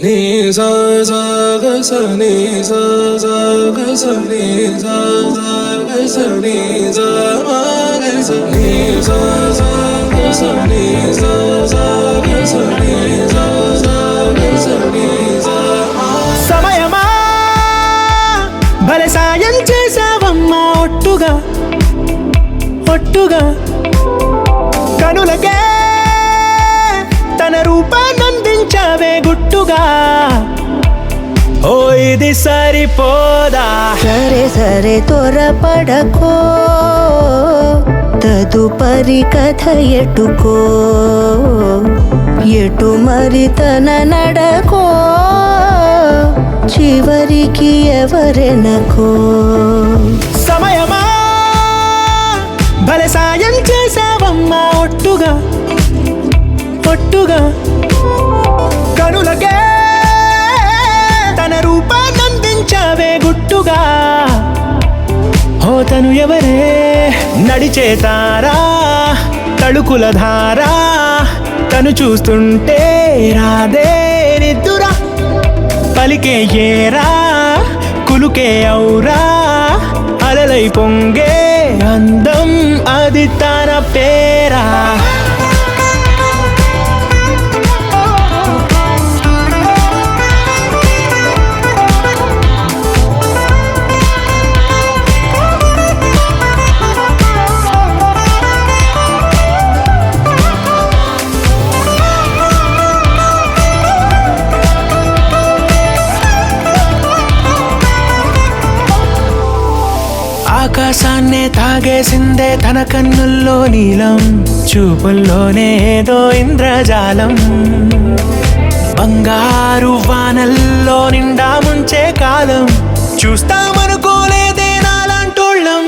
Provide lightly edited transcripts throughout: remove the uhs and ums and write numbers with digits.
నీ సా సా గ స నీ సా సా గ స నీ సా సా గ స నీ సా మా గ స నీ సా సా గ స నీ సా సా గ స నీ సా సా గ స నీ సా మా. సమయమా భలే సాయం చేసావమ్మా ఒట్టుగా ఒట్టుగా కనులకే తన రూపాన్నందించావే గుట్టుగా. ఓ ఇది సరిపోదా, సరే సరే త్వరపడకో, తదుపరి కథ ఎటుకో, ఎటు మరి తన నడకో, చివరికి ఎవరెనకో. సమయమా భలే సాయం చేసావమ్మా ఒట్టుగా ఒట్టుగా కనులకే తన రూపాన్నందించావే గుట్టుగా. ఓ తను ఎవరే నడిచే తారా తడుకుల ధారా, తను చూస్తుంటే రాదే నిద్దురా, పలికే ఏరా కులుకే ఔరా, అలలై పొంగే అందం అది తన పేరా. ఆకాశాన్నే తాగేసిందే తన కన్నుల్లో నీలం, చూపుల్లోనే ఏదో ఇంద్రజాలం, బంగారు వానల్లో నిండా ముంచే కాలం, చూస్తామనుకోలేదే నాలాంటోళ్ళం.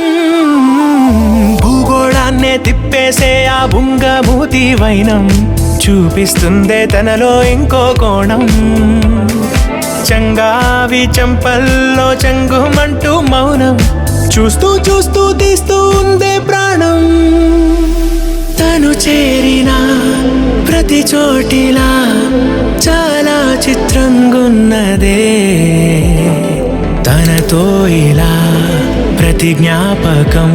భూగోళాన్నే తిప్పేసే ఆ బుంగమూతి వైనం, చూపిస్తుందే తనలో ఇంకో కోణం, చంగావి చంపల్లో చంగుమంటూ మౌనం, చూస్తూ చూస్తూ తీస్తూ ఉందే ప్రాణం. తను చేరిన ప్రతి చోటిలా చాలా చిత్రంగున్నదే, తనతో ఇలా ప్రతి జ్ఞాపకం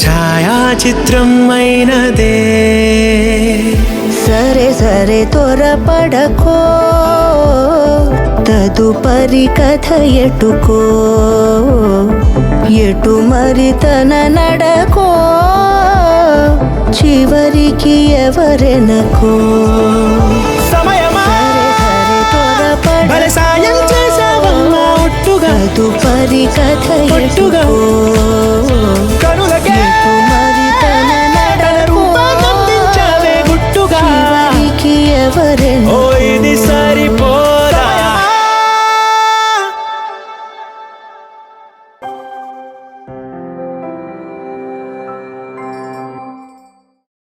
ఛాయాచిత్రం అయినదే. సరే సరే త్వరపడకో, తదుపరి కథ ఎటుకో, ఎటు మరి తన నడకో, చివరికి ఎవరెనకో. సమయమా భలే సాయం చేసావమ్మా ఒట్టుగా తదుపరి కథ ఒట్టుగా ఎటుకో, కనులకే ఎటు మరి తన తన నడకో, రూపాన్నందించావే గుట్టుగా. చివరికి ఎవరెనకో.